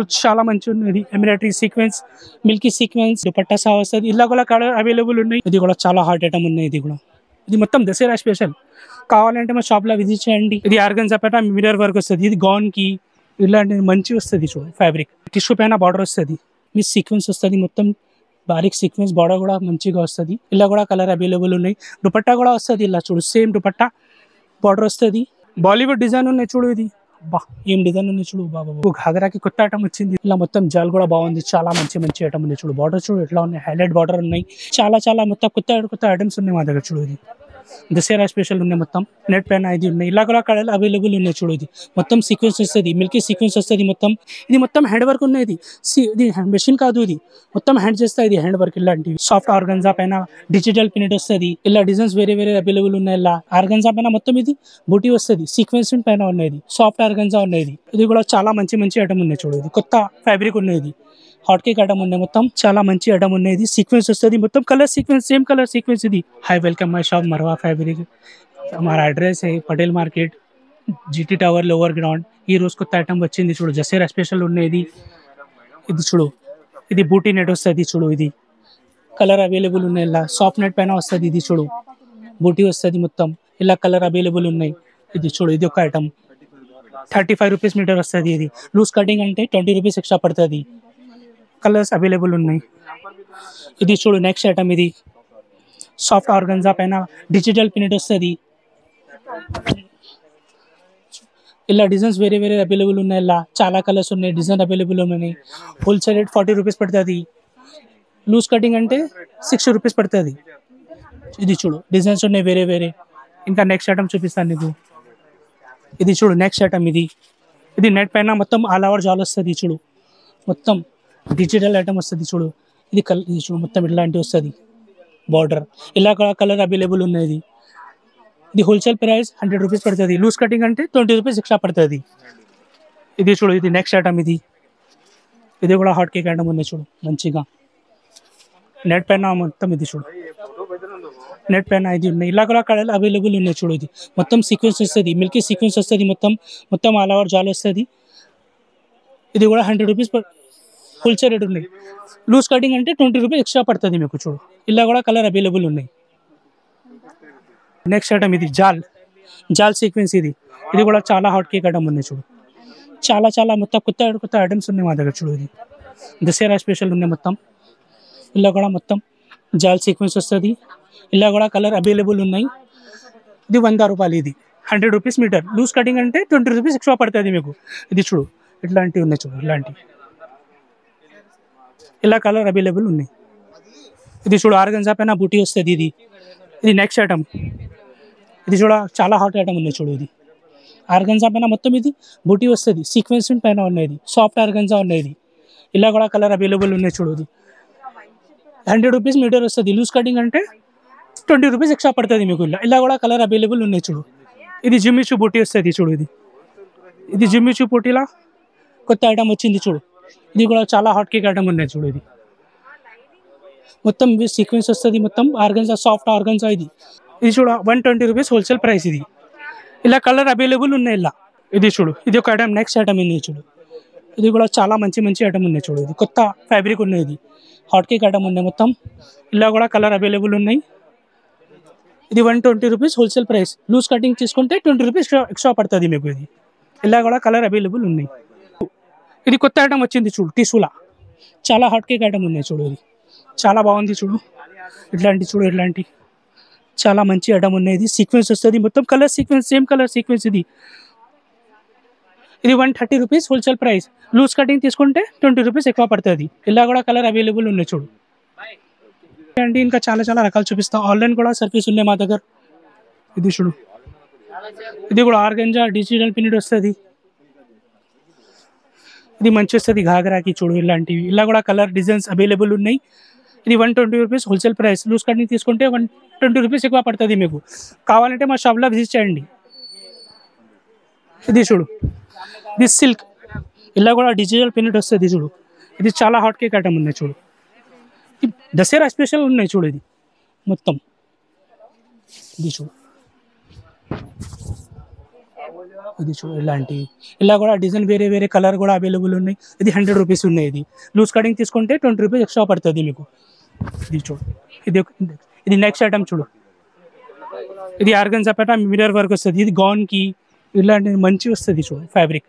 చాలా మంచి ఉన్నది embroidery sequence Milky sequence dupatta సహా వస్తుంది ఇలా కూడా కలర్ అవైలబుల్ ఉన్నాయి ఇది కూడా చాలా హాట్ ఐటమ్ ఉన్నాయి ఇది మొత్తం దసరా స్పెషల్ కావాలంటే మా షాప్ లో విజిట్ చేయండి ఇది ఆర్గన్జా పైన మిర్రర్ వర్క్ వస్తుంది ఇది గౌన్ కి ఇలాంటి మంచి వస్తుంది చూడు ఫ్యాబ్రిక్ టిష్యూ పైన బార్డర్ వస్తుంది మీ సీక్వెన్స్ వస్తుంది మొత్తం బారిక్ సీక్వెన్స్ బార్డర్ కూడా మంచిగా వస్తుంది ఇలా కూడా కలర్ అవైలబుల్ ఉన్నాయి దుపట్టా కూడా వస్తుంది ఇలా చూడు సేమ్ దుపట్టా బార్డర్ వస్తుంది బాలీవుడ్ డిజైన్ ఉన్నాయి చూడు ఇది బా ఏం డిజైన్ ఉన్నాయి చూడు బాబా ఘాగరాకి కొత్త ఐటమ్ వచ్చింది ఇలా మొత్తం జాల్ కూడా బాగుంది చాలా మంచి ఐటమ్ ఉంది చూడు బార్డర్ చూడు ఎట్లా ఉన్నాయి హైలైట్ బార్డర్ ఉన్నాయి చాలా మొత్తం కొత్త ఐటమ్స్ ఉన్నాయి మా దగ్గర చూడు ఇది దసరా స్పెషల్ ఉన్నాయి మొత్తం నెట్ పైన ఇది ఉన్నాయి ఇలా కూడా కలర్ అవైలబుల్ ఉన్నాయి చూడు ఇది మొత్తం సీక్వెన్స్ వస్తుంది మిల్కీ సీక్వెన్స్ వస్తుంది మొత్తం హ్యాండ్ వర్క్ ఉన్నాయి ఇది మెషిన్ కాదు ఇది మొత్తం హ్యాండ్ చేస్తా ఇది హ్యాండ్ వర్క్ ఇలాంటివి సాఫ్ట్ ఆర్గన్జా పైన డిజిటల్ ప్రింట్ వస్తుంది ఇలా డిజైన్స్ వేరే అవైలబుల్ ఉన్నాయి ఇలా ఆర్గన్జా పైన మొత్తం ఇది బూటీ వస్తుంది సీక్వెన్స్ పైన ఉన్నది సాఫ్ట్ ఆర్గన్జా ఉన్నది ఇది కూడా చాలా మంచి ఐటమ్ ఉన్నాయి చూడు ఇది కొత్త ఫ్యాబ్రిక్ ఉన్నది హాట్ కేక్ ఐటమ్ ఉన్నాయి మొత్తం చాలా మంచి ఐటమ్ ఉన్నాయి సీక్వెన్స్ వస్తుంది మొత్తం colour sequence same colour sequence ఇది हाय वेलकम माय शॉप मरवा फैब्रिक हमारा एड्रेस है Patel market GT tower lower ground ఈ రోజు కొత్త ఐటమ్ వచ్చింది చూడు దసరా స్పెషల్ ఉన్నది ఇది చూడు ఇది బూటీ నెట్ వస్తుంది చూడు ఇది కలర్ అవైలబుల్ ఉన్నాయి ఇలా సాఫ్ట్ నెట్ పైన వస్తుంది ఇది చూడు బూటీ వస్తుంది మొత్తం ఇలా కలర్ అవైలబుల్ ఉన్నాయి ఇది చూడు ఇది ఒక ఐటమ్ 35 రూపీస్ మీటర్ వస్తుంది ఇది లూజ్ కటింగ్ అంటే 20 రూపీస్ ఎక్స్ట్రా పడుతుంది కలర్స్ అవైలబుల్ ఉన్నాయి ఇది చూడు నెక్స్ట్ ఐటమ్ ఇది సాఫ్ట్ ఆర్గన్జా పైన డిజిటల్ ప్రింట్ వస్తుంది ఇలా డిజైన్స్ వేరే అవైలబుల్ ఉన్నాయి ఇలా చాలా కలర్స్ ఉన్నాయి డిజైన్ అవైలబుల్ ఉన్నాయి హోల్సేల్ రేట్ 40 రూపీస్ పడుతుంది లూజ్ కటింగ్ అంటే 60 రూపీస్ పడుతుంది ఇది చూడు డిజైన్స్ ఉన్నాయి వేరే ఇంకా నెక్స్ట్ ఐటమ్ చూపిస్తాను నీకు ఇది చూడు నెక్స్ట్ ఐటమ్ ఇది నెట్ పైన మొత్తం ఆల్ ఓవర్ జాల్ వస్తుంది చూడు మొత్తం డిజిటల్ ఐటమ్ వస్తుంది చూడు ఇది చూడు మొత్తం ఇట్లాంటి వస్తుంది బార్డర్ ఇలా కలర్ అవైలబుల్ ఉన్నది ఇది హోల్సేల్ ప్రైస్ 100 రూపీస్ పడుతుంది లూజ్ కటింగ్ అంటే 20 రూపీస్ ఎక్స్ట్రా పడుతుంది ఇది చూడు ఇది నెక్స్ట్ ఐటమ్ ఇది కూడా హాట్ కేక్ ఐటమ్ ఉంది చూడు మంచిగా నెట్ పైన మొత్తం ఇది చూడు నెట్ పైన ఇది ఉన్నాయి ఇలా కూడా కలర్ అవైలబుల్ ఉన్నాయి చూడు ఇది మొత్తం సీక్వెన్స్ వస్తుంది మిల్కీ సీక్వెన్స్ వస్తుంది మొత్తం ఆల్ ఓవర్ జాల్ వస్తుంది ఇది కూడా 100 రూపీస్ హోల్సేల్ రేట్ ఉన్నాయి లూజ్ కటింగ్ అంటే 20 రూపీస్ ఎక్స్ట్రా పడుతుంది మీకు చూడు ఇలా కూడా కలర్ అవైలబుల్ ఉన్నాయి నెక్స్ట్ ఐటమ్ ఇది జాల్ సీక్వెన్స్ ఇది కూడా చాలా హాట్ కేక్ ఐటమ్ ఉన్నాయి చూడు చాలా మొత్తం కొత్త ఐటమ్స్ ఉన్నాయి మా దగ్గర చూడు ఇది దసరా స్పెషల్ ఉన్నాయి మొత్తం ఇలా కూడా మొత్తం జాల్ సీక్వెన్స్ వస్తుంది ఇలా కూడా కలర్ అవైలబుల్ ఉన్నాయి ఇది 100 రూపాయలు ఇది 100 రూపీస్ మీటర్ లూజ్ కటింగ్ అంటే 20 రూపీస్ ఎక్స్ట్రా పడుతుంది మీకు ఇది చూడు ఇట్లాంటివి ఉన్నాయి చూడు ఇలాంటివి ఇలా కలర్ అవైలబుల్ ఉన్నాయి ఇది చూడు ఆర్గన్జా పైన బూటీ వస్తుంది ఇది నెక్స్ట్ ఐటమ్ ఇది చూడ చాలా హాట్ ఐటమ్ ఉన్నాయి చూడు ఇది ఆర్గన్జా పైన మొత్తం ఇది బూటీ వస్తుంది సీక్వెన్స్ పైన ఉన్నది సాఫ్ట్ ఆర్గన్జా ఉన్నది ఇలా కూడా కలర్ అవైలబుల్ ఉన్నాయి చూడు ఇది 100 రూపీస్ మీటర్ వస్తుంది లూజ్ కటింగ్ అంటే 20 రూపీస్ ఎక్స్ట్రా పడుతుంది మీకు ఇలా కూడా కలర్ అవైలబుల్ ఉన్నాయి చూడు ఇది జిమ్మిచూ బూటీ వస్తుంది చూడు ఇది జిమ్మిచూ బూటీలా కొత్త ఐటమ్ వచ్చింది చూడు ఇది కూడా చాలా హాట్ కేక్ ఐటమ్ ఉన్నాయి చూడు మొత్తం సీక్వెన్స్ వస్తుంది మొత్తం ఆర్గన్జా సాఫ్ట్ ఆర్గన్జా ఇది చూడ 120 రూపీస్ హోల్సేల్ ప్రైస్ ఇది ఇలా కలర్ అవైలబుల్ ఉన్నాయి ఇలా ఇది చూడు ఇది ఒక ఐటమ్ నెక్స్ట్ ఐటమ్ ఉంది చూడు ఇది కూడా చాలా మంచి ఐటమ్ ఉన్నాయి చూడు ఇది కొత్త ఫ్యాబ్రిక్ ఉన్నది హాట్ కేక్ ఐటమ్ ఉన్నాయి మొత్తం ఇలా కూడా కలర్ అవైలబుల్ ఉన్నాయి ఇది 120 rupees wholesale price loose cutting తీసుకుంటే 20 రూపీస్ ఎక్స్ట్రా పడుతుంది మీకు ఇది ఇలా కూడా కలర్ అవైలబుల్ ఉన్నాయి ఇది కొత్త ఐటమ్ వచ్చింది చూడు టిష్యూలా చాలా హాట్ కేక్ ఐటమ్ ఉన్నాయి చూడు ఇది చాలా బాగుంది చూడు ఇట్లాంటి చాలా మంచి ఐటమ్ ఉన్నది సీక్వెన్స్ వస్తుంది మొత్తం colour sequence same colour sequence ఇది 130 rupees wholesale price loose cutting తీసుకుంటే 20 రూపీస్ ఎక్కువ పడుతుంది ఇలా కూడా కలర్ అవైలబుల్ ఉన్నాయి చూడు అండి ఇంకా చాలా రకాలు చూపిస్తాం ఆన్లైన్ కూడా సర్వీస్ ఉన్నాయి మా దగ్గర ఇది చూడు ఇది కూడా ఆర్గన్జా డిజిటల్ ప్రింట్ వస్తుంది ఇది మంచి వస్తుంది ఘాగరాకి చూడు ఇలాంటివి ఇలా కూడా కలర్ డిజైన్స్ అవైలబుల్ ఉన్నాయి ఇది 120 rupees wholesale price loose cutting తీసుకుంటే 120 రూపీస్ ఎక్కువ పడుతుంది మీకు కావాలంటే మా షాప్లో విజిట్ చేయండి ఇది చూడు ఇది సిల్క్ ఇలా కూడా డిజిటల్ ప్రింట్ వస్తుంది చూడు ఇది చాలా హాట్ కేక్ ఐటమ్ ఉన్నాయి చూడు దసరా స్పెషల్ ఉన్నాయి చూడు ఇది మొత్తం ఇది చూడు ఇది చూడు ఇలాంటి ఇలా కూడా డిజైన్ వేరే వేరే కలర్ కూడా అవైలబుల్ ఉన్నాయి. ఇది 100 రూపీస్ ఉన్నాయి. ఇది లూజ్ కటింగ్ తీసుకుంటే 20 రూపీస్ ఎక్స్ట్రా పడుతుంది మీకు. ఇది చూడు ఇది నెక్స్ట్ ఐటమ్ చూడు. ఇది ఆర్గన్జా పైన మిర్రర్ వర్క్ వస్తుంది. ఇది గౌన్కి ఇలాంటి మంచి వస్తుంది చూడు. ఫ్యాబ్రిక్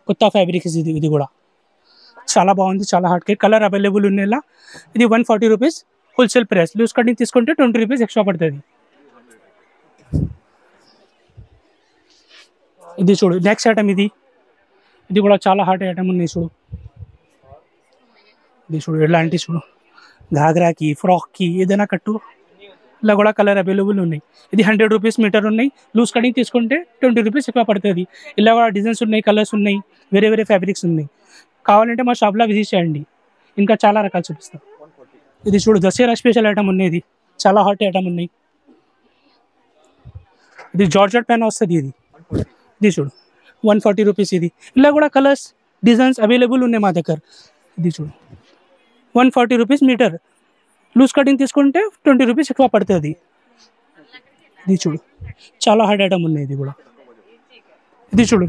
కొత్త ఫ్యాబ్రిక్ ఇది కూడా చాలా బాగుంది. చాలా హార్డ్ కేర్ కలర్ అవైలబుల్ ఉండేలా. ఇది 140 rupees wholesale price. Loose cutting తీసుకుంటే 20 రూపీస్ ఎక్స్ట్రా పడుతుంది. ఇది చూడు నెక్స్ట్ ఐటమ్. ఇది కూడా చాలా హార్డ్ ఐటమ్ ఉన్నాయి చూడు. ఇది చూడు ఎలాంటి చూడు ఘాగ్రాకి ఫ్రాక్కి ఏదైనా కట్టు ఇలా కూడా కలర్ అవైలబుల్ ఉన్నాయి. ఇది 100 రూపీస్ మీటర్ ఉన్నాయి. లూజ్ కటింగ్ తీసుకుంటే 20 రూపీస్ ఎక్కువ పడుతుంది. ఇలా కూడా డిజైన్స్ ఉన్నాయి, కలర్స్ ఉన్నాయి, వేరే వేరే ఫ్యాబ్రిక్స్ ఉన్నాయి. కావాలంటే మా షాప్లో విజిట్ చేయండి. ఇంకా చాలా రకాలు చూపిస్తాం. ఇది చూడు దసరా స్పెషల్ ఐటమ్ ఉన్నాయి. ఇది చాలా హాట్ ఐటమ్ ఉన్నాయి. ఇది జార్జెట్ పైన వస్తుంది. ఇది చూడు 140 రూపీస్. ఇది ఇలా కూడా కలర్స్ డిజైన్స్ అవైలబుల్ ఉన్నాయి మా దగ్గర. ఇది చూడు 140 రూపీస్ మీటర్. లూజ్ కటింగ్ తీసుకుంటే 20 రూపీస్ ఎక్కువ పడుతుంది. ఇది చూడు చాలా హార్డ్ ఐటమ్ ఉన్నాయి. ఇది కూడా ఇది చూడు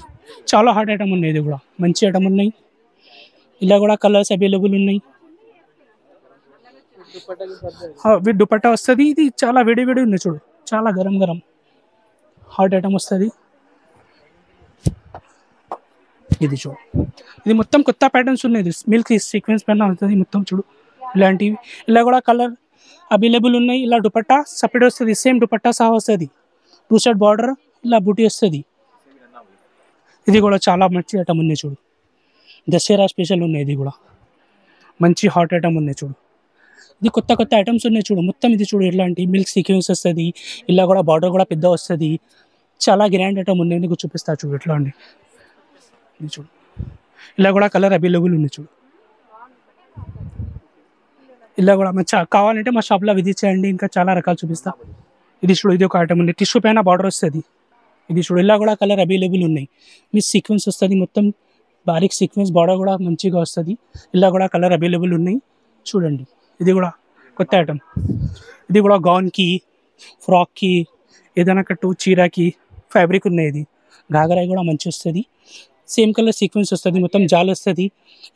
చాలా హార్డ్ ఐటమ్ ఉన్నాయి. ఇది కూడా మంచి ఐటమ్ ఉన్నాయి. ఇలా కూడా కలర్స్ అవైలబుల్ ఉన్నాయి. విత్ దుపట్టా వస్తుంది. ఇది చాలా వేడి వేడి ఉన్నాయి చూడు. చాలా గరం గరం హాట్ ఐటమ్ వస్తుంది. ఇది చూడు ఇది మొత్తం కొత్త ప్యాటర్న్స్ ఉన్నాయి. మిల్క్ సీక్వెన్స్ పైన అవుతుంది మొత్తం చూడు. ఇలాంటివి ఇలా కూడా కలర్ అవైలబుల్ ఉన్నాయి. ఇలా దుపట్టా సపరేట్ వస్తుంది. సేమ్ దుపట్టా సహా వస్తుంది. 2 సైడ్ బార్డర్ ఇలా బూటీ వస్తుంది. ఇది కూడా చాలా మంచి ఐటమ్ ఉన్నాయి చూడు. దసరా స్పెషల్ ఉన్నాయి. ఇది కూడా మంచి హాట్ ఐటమ్ ఉన్నాయి చూడు. ఇది కొత్త కొత్త ఐటమ్స్ ఉన్నాయి చూడు. మొత్తం ఇది చూడు ఇలాంటి మిల్క్ సీక్వెన్స్ వస్తుంది. ఇలా కూడా బార్డర్ కూడా పెద్ద వస్తుంది. చాలా గ్రాండ్ ఐటమ్ ఉన్నాయి. నీకు చూపిస్తా చూడు ఎట్లా అండి. ఇది చూడు ఇలా కూడా కలర్ అవైలబుల్ ఉంది చూడు. ఇలా కూడా కావాలంటే మా షాప్లో విజిట్ చేయండి. ఇంకా చాలా రకాలు చూపిస్తా. ఇది చూడు ఇది ఒక ఐటమ్ ఉంది. టిష్యూ పైన బార్డర్ వస్తుంది. ఇది చూడు ఇలా కూడా కలర్ అవైలబుల్ ఉన్నాయి. మీ సీక్వెన్స్ వస్తుంది మొత్తం బారిక్ సీక్వెన్స్. బార్డర్ కూడా మంచిగా వస్తుంది. ఇలా కూడా కలర్ అవైలబుల్ ఉన్నాయి చూడండి. ఇది కూడా కొత్త ఐటమ్. ఇది కూడా గౌన్కి ఫ్రాక్కి ఏదైనా కట్టు చీరకి ఫ్యాబ్రిక్ ఉన్నాయి. ఇది ఘాగరా కూడా మంచి వస్తుంది. సేమ్ కలర్ సీక్వెన్స్ వస్తుంది. మొత్తం జాల్ వస్తుంది.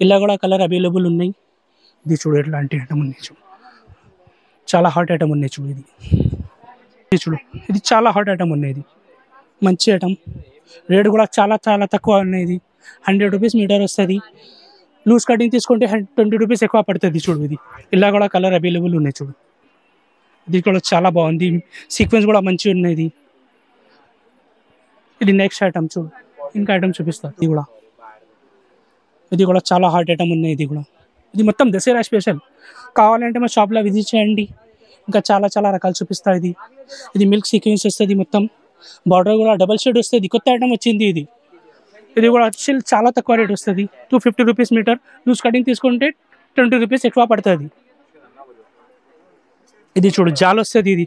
ఇలా కూడా కలర్ అవైలబుల్ ఉన్నాయి. ఇది చూడు ఎట్లాంటి ఐటమ్ ఉన్నాయి చూడు. చాలా హాట్ ఐటమ్ ఉన్నాయి చూడు. ఇది చూడు ఇది చాలా హాట్ ఐటమ్ ఉన్నాయి. ఇది మంచి ఐటమ్. రేట్ కూడా చాలా చాలా తక్కువ ఉన్నాయి. ఇది 100 రూపీస్ మీటర్ వస్తుంది. లూజ్ కటింగ్ తీసుకుంటే 20 రూపీస్ ఎక్కువ పడుతుంది చూడు. ఇది ఇలా కూడా కలర్ అవైలబుల్ ఉన్నాయి చూడు. ఇది కూడా చాలా బాగుంది. సీక్వెన్స్ కూడా మంచిగా ఉన్నాయి. ఇది నెక్స్ట్ ఐటమ్ చూడు. ఇంకా ఐటమ్ చూపిస్తా. ఇది కూడా చాలా హాట్ ఐటమ్ ఉన్నాయి. ఇది మొత్తం దసరా స్పెషల్. కావాలంటే మా షాప్లో విజిట్ చేయండి. ఇంకా చాలా చాలా రకాలు చూపిస్తా. ఇది మిల్క్ సీక్వెన్స్ వస్తుంది. మొత్తం బార్డర్ కూడా డబల్ షేడ్ వస్తుంది. కొత్త ఐటమ్ వచ్చింది. ఇది కూడా చాలా తక్కువ రేట్ వస్తుంది. 250 రూపీస్ మీటర్. లూజ్ కటింగ్ తీసుకుంటే 20 రూపీస్ ఎక్కువ పడుతుంది. ఇది చూడు జాల్ వస్తుంది. ఇది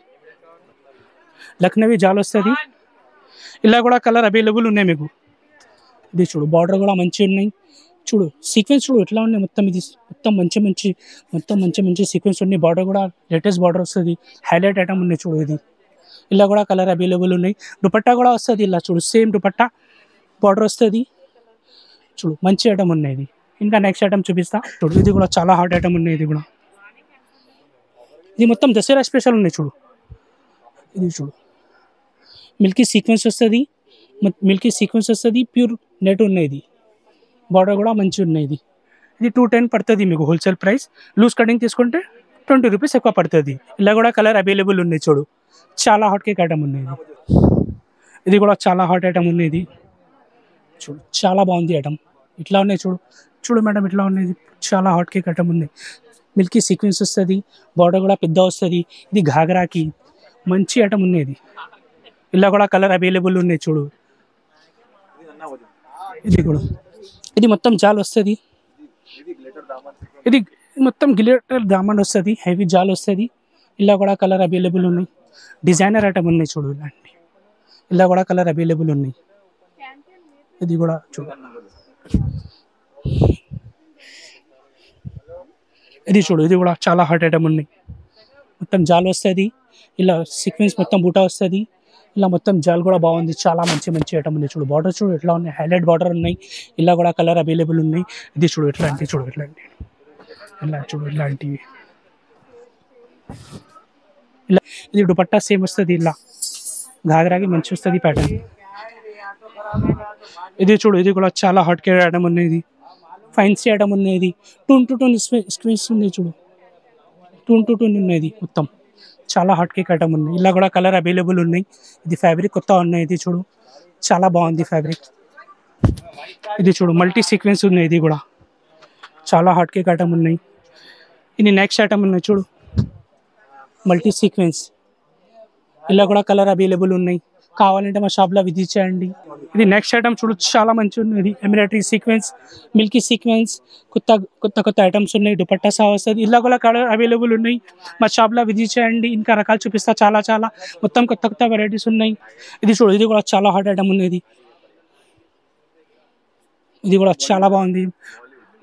లక్నవీ జాల్ వస్తుంది. ఇలా కూడా కలర్ అవైలబుల్ ఉన్నాయి మీకు. ఇది చూడు బార్డర్ కూడా మంచిగా ఉన్నాయి చూడు. సీక్వెన్స్ చూడు ఎట్లా ఉన్నాయి. మొత్తం ఇది మొత్తం మంచి మంచి సీక్వెన్స్ ఉన్నాయి. బార్డర్ కూడా లేటెస్ట్ బార్డర్ వస్తుంది. హైలైట్ ఐటమ్ ఉన్నాయి చూడు. ఇది ఇలా కూడా కలర్ అవైలబుల్ ఉన్నాయి. దుపట్టా కూడా వస్తుంది. ఇలా చూడు సేమ్ దుపట్టా బార్డర్ వస్తుంది చూడు. మంచి ఐటమ్ ఉన్నాయి. ఇది ఇంకా నెక్స్ట్ ఐటమ్ చూపిస్తా చూడు. ఇది కూడా చాలా హాట్ ఐటమ్ ఉన్నాయి. ఇది మొత్తం దసరా స్పెషల్ ఉన్నాయి చూడు. ఇది చూడు మిల్కీ సీక్వెన్స్ వస్తుంది. ప్యూర్ నెట్ ఉన్నాయి. బార్డర్ కూడా మంచిగా ఉన్నాయి. ఇది 210 పడుతుంది మీకు హోల్సేల్ ప్రైస్. లూజ్ కటింగ్ తీసుకుంటే 20 రూపీస్ ఎక్కువ పడుతుంది. ఇలా కూడా కలర్ అవైలబుల్ ఉన్నాయి చూడు. చాలా హాట్ కేక్ ఐటమ్ ఉన్నాయి. ఇది కూడా చాలా హాట్ ఐటమ్ ఉన్నాయి. చూడు చాలా బాగుంది ఐటమ్. ఇట్లా ఉన్నాయి చూడు మేడం ఇట్లా ఉన్నాయి. చాలా హాట్ కేక్ ఐటమ్ ఉన్నాయి. మిల్కీ సీక్వెన్స్ వస్తుంది. బార్డర్ కూడా పెద్ద వస్తుంది. ఇది ఘాగరాకి మంచి ఐటమ్ ఉన్నాయి. ఇలా కూడా కలర్ అవైలబుల్ ఉన్నాయి చూడు. ఇది మొత్తం జాల్ వస్తుంది. ఇది మొత్తం గ్లిటర్ దామన్ వస్తుంది. హెవీ జాల్ వస్తుంది. ఇలా కూడా కలర్ అవైలబుల్ ఉన్నాయి. డిజైనర్ ఐటమ్ ఉన్నాయి చూడు. ఇలాంటి ఇలా కూడా కలర్ అవైలబుల్ ఉన్నాయి. ఇది కూడా చూడు. ఇది చూడు ఇది కూడా చాలా హాట్ ఐటమ్ ఉన్నాయి. మొత్తం జాల్ వస్తుంది. ఇలా సీక్వెన్స్ మొత్తం బూటా వస్తుంది. ఇలా మొత్తం జాల్ కూడా బాగుంది, చాలా మంచి మంచి ఐటమ్ ఉంది. చూడు బార్డర్ చూడు ఎట్లా ఉన్నాయి, హైలైట్ బార్డర్ ఉన్నాయి. ఇలా కూడా కలర్ అవైలబుల్ ఉన్నాయి. ఇది చూడు ఎట్లాంటి, చూడు ఎట్లాంటి, ఇలా చూడు ఇలాంటివి. ఇలా ఇది దుపట్టా సేమ్ వస్తుంది, ఇలా ఘాగరాకి మంచి వస్తుంది ప్యాటర్న్. ఇది చూడు, ఇది కూడా చాలా హాట్ కేర్ ఐటమ్ ఉన్నాయి. ఫైన్సీ ఐటమ్ ఉన్నాయి. 2 స్క్రీన్స్ ఉన్నాయి చూడు, 2 ఉన్నాయి మొత్తం. చాలా హాట్ కేక్ ఐటమ్ ఉన్నాయి. ఇలా కూడా కలర్ అవైలబుల్ ఉన్నాయి. ఇది ఫ్యాబ్రిక్ కొత్త ఉన్నాయి. ఇది చూడు చాలా బాగుంది ఫ్యాబ్రిక్. ఇది చూడు మల్టీ సీక్వెన్స్ ఉన్నాయి. ఇది కూడా చాలా హాట్ కేక్ ఐటమ్ ఉన్నాయి. ఇది నెక్స్ట్ ఐటమ్ ఉన్నాయి చూడు, మల్టీ సీక్వెన్స్. ఇలా కూడా కలర్ అవైలబుల్ ఉన్నాయి. కావాలంటే మా షాప్లో విజిట్ చేయండి. ఇది నెక్స్ట్ ఐటమ్ చూడు, చాలా మంచి ఉన్నది. ఎంబ్రాయిడరీ సీక్వెన్స్, మిల్కీ సీక్వెన్స్, కొత్త ఐటమ్స్ ఉన్నాయి. దుపట్టా సహా వస్తుంది. ఇలా కూడా కలర్ అవైలబుల్ ఉన్నాయి. మా షాప్లో విజిట్ చేయండి. ఇంకా రకాలు చూపిస్తా, చాలా మొత్తం కొత్త వెరైటీస్ ఉన్నాయి. ఇది చూడు, ఇది కూడా చాలా హాట్ ఐటమ్ ఉన్నది. ఇది కూడా చాలా బాగుంది.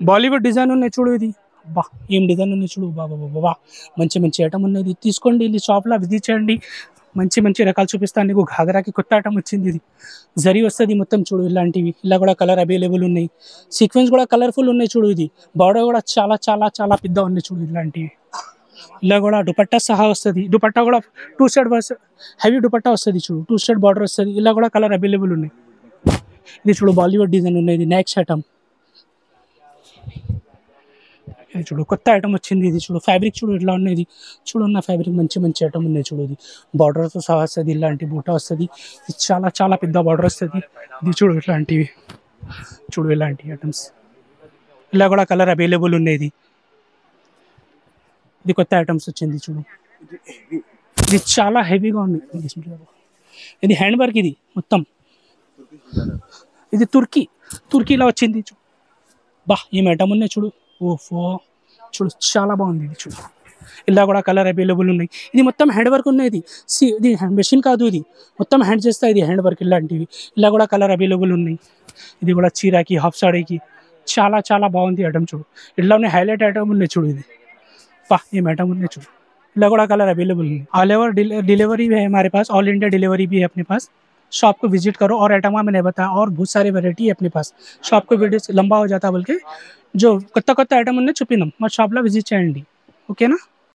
బాలీవుడ్ డిజైన్ ఉన్నాయి చూడు. ఇది బా ఏం డిజైన్ ఉన్నాయి చూడు, బాబా మంచి ఐటమ్ ఉన్నది. తీసుకోండి, ఇది షాప్లో విజిట్ చేయండి. మంచి రకాలు చూపిస్తాను నీకు. ఘాగరాకి కొత్త ఐటమ్ వచ్చింది. ఇది జరీ వస్తుంది మొత్తం చూడు ఇలాంటివి. ఇలా కూడా కలర్ అవైలబుల్ ఉన్నాయి. సీక్వెన్స్ కూడా కలర్ఫుల్ ఉన్నాయి చూడు. ఇది బార్డర్ కూడా చాలా పెద్ద ఉన్నాయి చూడు ఇలాంటివి. ఇలా కూడా దుపట్టా సహా వస్తుంది. దుపట్టా కూడా 2 స్టెడ్ హెవీ దుపట్టా వస్తుంది చూడు, 2 స్టెడ్ బార్డర్ వస్తుంది. ఇలా కూడా కలర్ అవైలబుల్ ఉన్నాయి. ఇది చూడు బాలీవుడ్ డిజైన్ ఉన్నాయి. ఇది నెక్స్ట్ ఐటమ్. ఇది చూడు కొత్త ఐటమ్ వచ్చింది. ఇది చూడు ఫ్యాబ్రిక్ చూడు ఎట్లా ఉన్నది. చూడున్న ఫ్యాబ్రిక్ మంచి ఐటమ్ ఉన్నాయి చూడు. ఇది బార్డర్తో సహా వస్తుంది. ఇలాంటి బూటా వస్తుంది. ఇది చాలా పెద్ద బార్డర్ వస్తుంది. ఇది చూడు ఇట్లాంటివి, చూడు ఇలాంటి ఐటమ్స్. ఇలా కూడా కలర్ అవైలబుల్ ఉన్నాయి. ఇది కొత్త ఐటమ్స్ వచ్చింది చూడు. ఇది చాలా హెవీగా ఉంది. ఇది హ్యాండ్ వర్క్. ఇది మొత్తం ఇది తుర్కీలో వచ్చింది. బా ఏం ఐటమ్ ఉన్నాయి చూడు. ఓఫో చూడు చాలా బాగుంది. ఇది చూడు ఇలా కూడా కలర్ అవైలబుల్ ఉన్నాయి. ఇది మొత్తం హ్యాండ్ వర్క్ ఉన్నాయి. ఇది మెషిన్ కాదు, ఇది మొత్తం హ్యాండ్ చేస్తా. ఇది హ్యాండ్ వర్క్ ఇలాంటివి. ఇలా కూడా కలర్ అవైలబుల్ ఉన్నాయి. ఇది కూడా చీరాకి, హాఫ్ సాడీకి చాలా బాగుంది ఐటమ్ చూడు. ఇట్లా ఉన్నాయి హైలైట్ ఐటమ్ ఉన్నాయి చూడు. ఇది బా ఏం ఐటమ్ ఉన్నాయి చూడు. ఇలా కూడా कलर अवेलेबल है। ऑल ओवर डिलीवरी है हमारे पास, ऑल इंडिया डिलीवरी भी है अपने पास। शॉप को विजिट करो। और आइटम मैंने बताया और बहुत सारी वैरायटी है अपने पास। शॉप को वीडियो लंबा हो जाता बल्कि जो కొత్త ఐటమ్ ఉన్నాయి చూపినాం మా షాప్లో విజిట్ చేయండి, ఓకేనా।